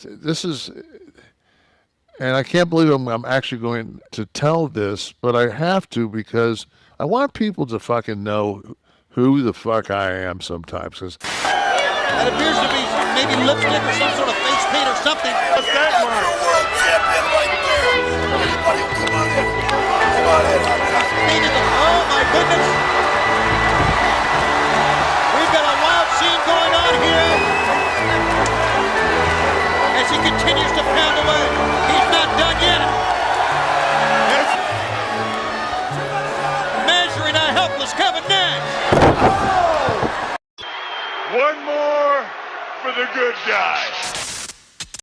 This is, and I can't believe I'm actually going to tell this, but I have to because I want people to fucking know who the fuck I am sometimes. Cause that appears to be maybe lipstick or some sort of face paint or something. What's that mark? World champion right there. Everybody come on in. Come on in. Oh my goodness.